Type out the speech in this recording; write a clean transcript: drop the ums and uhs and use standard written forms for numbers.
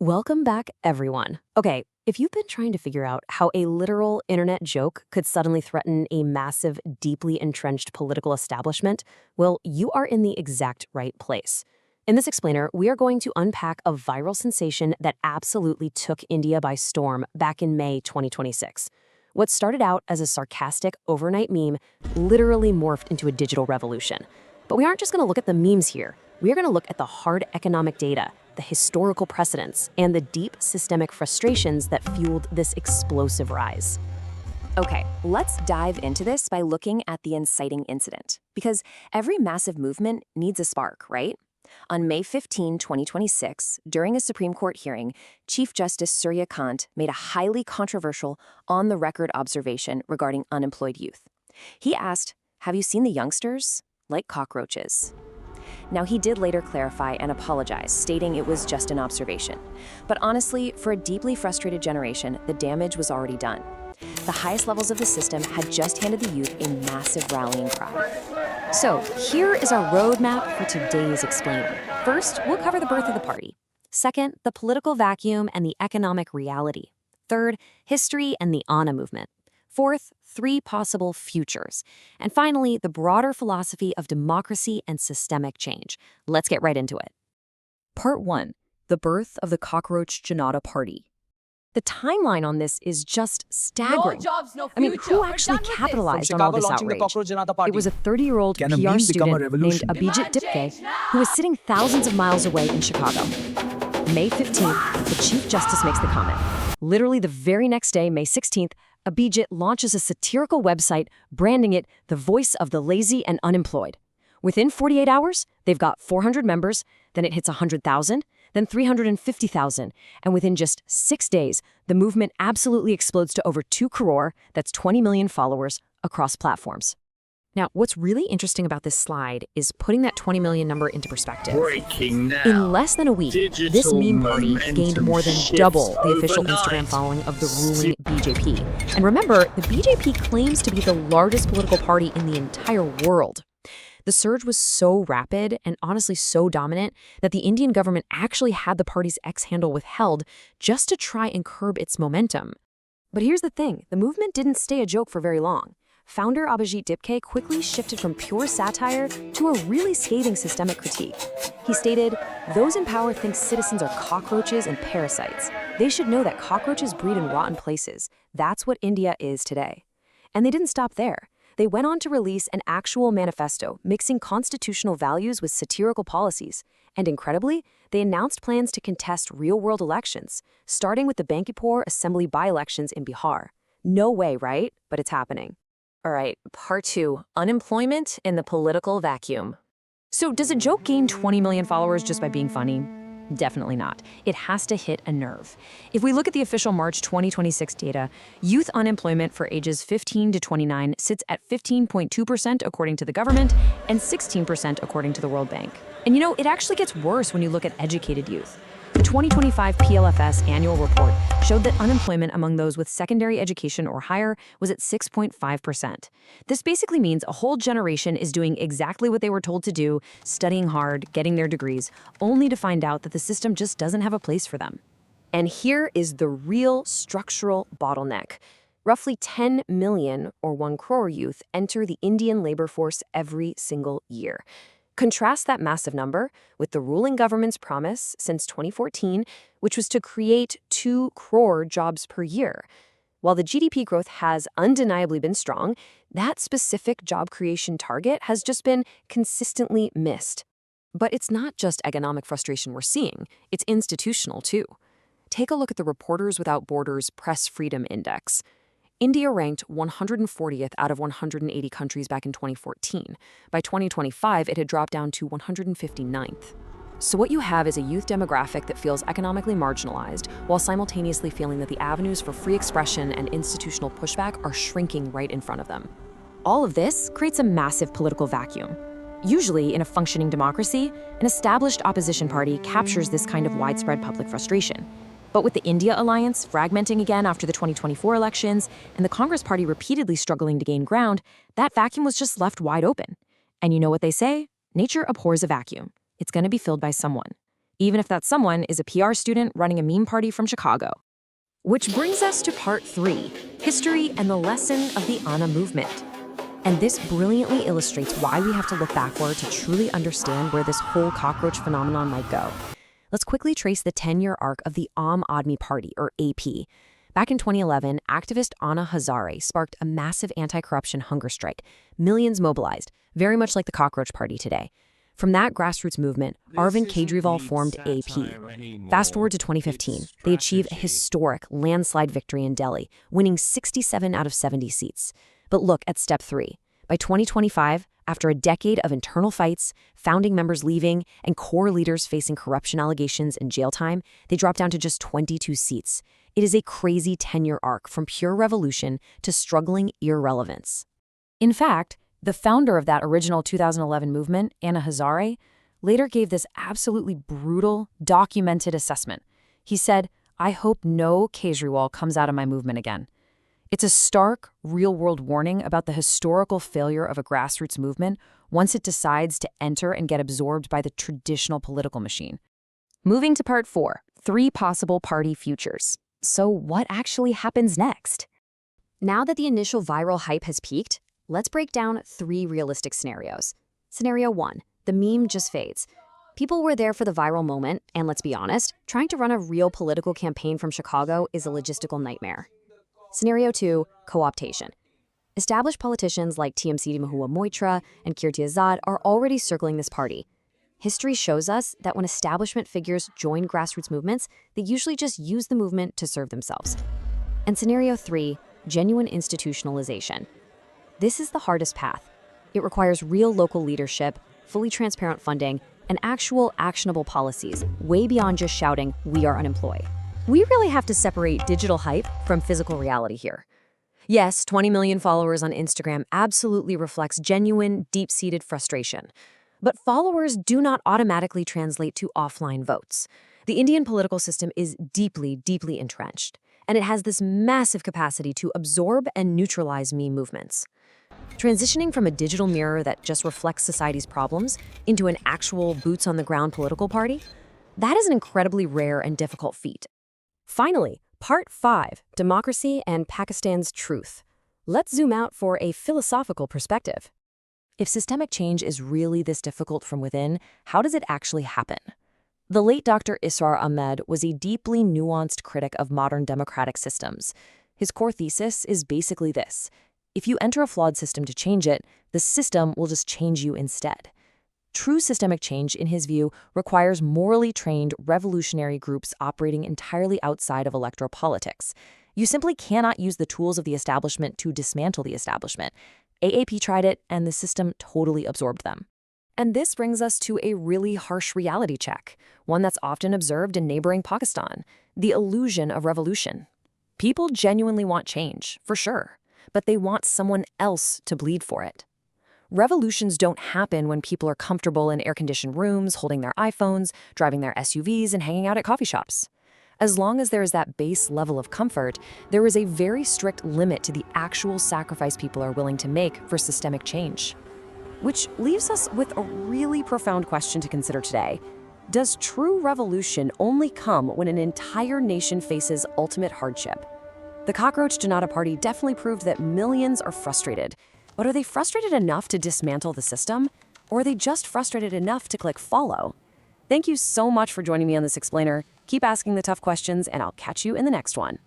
Welcome back, everyone. Okay, if you've been trying to figure out how a literal internet joke could suddenly threaten a massive, deeply entrenched political establishment, well, you are in the exact right place. In this explainer, we are going to unpack a viral sensation that absolutely took India by storm back in May 2026. What started out as a sarcastic overnight meme literally morphed into a digital revolution. But we aren't just going to look at the memes here. We are going to look at the hard economic data, the historical precedents, and the deep systemic frustrations that fueled this explosive rise. Okay, let's dive into this by looking at the inciting incident. Because every massive movement needs a spark, right? On May 15, 2026, during a Supreme Court hearing, Chief Justice Surya Kant made a highly controversial, on-the-record observation regarding unemployed youth. He asked, "Have you seen the youngsters? Like cockroaches." Now, he did later clarify and apologize, stating it was just an observation. But honestly, for a deeply frustrated generation, the damage was already done. The highest levels of the system had just handed the youth a massive rallying cry. So, here is our roadmap for today's explainer. First, we'll cover the birth of the party. Second, the political vacuum and the economic reality. Third, history and the Anna movement. Fourth, three possible futures. And finally, the broader philosophy of democracy and systemic change. Let's get right into it. Part 1. The birth of the Cockroach Janata party. The timeline on this is just staggering. No jobs, no future. I mean, who actually capitalized on all this outrage? It was a 30-year-old PR student named Abhijit Dipke who was sitting thousands of miles away in Chicago. May 15th, the Chief Justice makes the comment. Literally the very next day, May 16th, Abhijit launches a satirical website branding it the voice of the lazy and unemployed. Within 48 hours, they've got 400 members, then it hits 100,000, then 350,000, and within just 6 days, the movement absolutely explodes to over 2 crore, that's 20 million followers, across platforms. Now, what's really interesting about this slide is putting that 20 million number into perspective. Breaking now. In less than a week, this meme party gained more than double the official overnight. Instagram following of the ruling BJP. And remember, the BJP claims to be the largest political party in the entire world. The surge was so rapid and honestly so dominant that the Indian government actually had the party's X handle withheld just to try and curb its momentum. But here's the thing, the movement didn't stay a joke for very long. Founder Abhijit Dipke quickly shifted from pure satire to a really scathing systemic critique. He stated, "Those in power think citizens are cockroaches and parasites. They should know that cockroaches breed in rotten places. That's what India is today." And they didn't stop there. They went on to release an actual manifesto, mixing constitutional values with satirical policies. And incredibly, they announced plans to contest real-world elections, starting with the Bankipur Assembly by-elections in Bihar. No way, right? But it's happening. All right, part 2, unemployment in the political vacuum. So does a joke gain 20 million followers just by being funny? Definitely not. It has to hit a nerve. If we look at the official March 2026 data, youth unemployment for ages 15 to 29 sits at 15.2% according to the government and 16% according to the World Bank. And you know, it actually gets worse when you look at educated youth. The 2025 PLFS annual report showed that unemployment among those with secondary education or higher was at 6.5%. This basically means a whole generation is doing exactly what they were told to do, studying hard, getting their degrees, only to find out that the system just doesn't have a place for them. And here is the real structural bottleneck. Roughly 10 million, or 1 crore youth, enter the Indian labor force every single year. Contrast that massive number with the ruling government's promise since 2014, which was to create 2 crore jobs per year. While the GDP growth has undeniably been strong, that specific job creation target has just been consistently missed. But it's not just economic frustration we're seeing, it's institutional too. Take a look at the Reporters Without Borders Press Freedom Index. India ranked 140th out of 180 countries back in 2014. By 2025, it had dropped down to 159th. So what you have is a youth demographic that feels economically marginalized, while simultaneously feeling that the avenues for free expression and institutional pushback are shrinking right in front of them. All of this creates a massive political vacuum. Usually, in a functioning democracy, an established opposition party captures this kind of widespread public frustration. But with the India alliance fragmenting again after the 2024 elections and the Congress party repeatedly struggling to gain ground, that vacuum was just left wide open. And you know what they say? Nature abhors a vacuum. It's going to be filled by someone. even if that someone is a PR student running a meme party from Chicago. Which brings us to part 3, history and the lesson of the Anna movement. And this brilliantly illustrates why we have to look backward to truly understand where this whole cockroach phenomenon might go. Let's quickly trace the 10-year arc of the Aam Aadmi Party, or AP. Back in 2011, activist Anna Hazare sparked a massive anti-corruption hunger strike. Millions mobilized, very much like the Cockroach Party today. From that grassroots movement, Arvind Kejriwal formed AP. Fast forward to 2015, they achieve a historic landslide victory in Delhi, winning 67 out of 70 seats. But look at step 3. By 2025, after a decade of internal fights, founding members leaving, and core leaders facing corruption allegations and jail time, they drop down to just 22 seats. It is a crazy 10-year arc from pure revolution to struggling irrelevance. In fact, the founder of that original 2011 movement, Anna Hazare, later gave this absolutely brutal, documented assessment. He said, "I hope no Kejriwal comes out of my movement again." It's a stark, real-world warning about the historical failure of a grassroots movement once it decides to enter and get absorbed by the traditional political machine. Moving to part 4, 3 possible party futures. So what actually happens next? Now that the initial viral hype has peaked, let's break down 3 realistic scenarios. Scenario 1, the meme just fades. People were there for the viral moment, and let's be honest, trying to run a real political campaign from Chicago is a logistical nightmare. Scenario 2, co-optation. Established politicians like TMC Mahua Moitra and Kirti Azad are already circling this party. History shows us that when establishment figures join grassroots movements, they usually just use the movement to serve themselves. And scenario 3, genuine institutionalization. This is the hardest path. It requires real local leadership, fully transparent funding, and actual actionable policies, way beyond just shouting, "We are unemployed." We really have to separate digital hype from physical reality here. Yes, 20 million followers on Instagram absolutely reflects genuine, deep-seated frustration. But followers do not automatically translate to offline votes. The Indian political system is deeply, deeply entrenched, and it has this massive capacity to absorb and neutralize meme movements. Transitioning from a digital mirror that just reflects society's problems into an actual boots-on-the-ground political party, that is an incredibly rare and difficult feat. Finally, part 5, democracy and Pakistan's truth. Let's zoom out for a philosophical perspective. If systemic change is really this difficult from within, how does it actually happen? The late Dr. Israr Ahmed was a deeply nuanced critic of modern democratic systems. His core thesis is basically this: if you enter a flawed system to change it, the system will just change you instead. True systemic change, in his view, requires morally trained revolutionary groups operating entirely outside of electoral politics. You simply cannot use the tools of the establishment to dismantle the establishment. AAP tried it, and the system totally absorbed them. And this brings us to a really harsh reality check, one that's often observed in neighboring Pakistan: the illusion of revolution. People genuinely want change, for sure, but they want someone else to bleed for it. Revolutions don't happen when people are comfortable in air-conditioned rooms, holding their iPhones, driving their SUVs, and hanging out at coffee shops. As long as there is that base level of comfort, there is a very strict limit to the actual sacrifice people are willing to make for systemic change. Which leaves us with a really profound question to consider today. Does true revolution only come when an entire nation faces ultimate hardship? The Cockroach Janata Party definitely proved that millions are frustrated. But are they frustrated enough to dismantle the system? Or are they just frustrated enough to click follow? Thank you so much for joining me on this explainer. Keep asking the tough questions, and I'll catch you in the next one.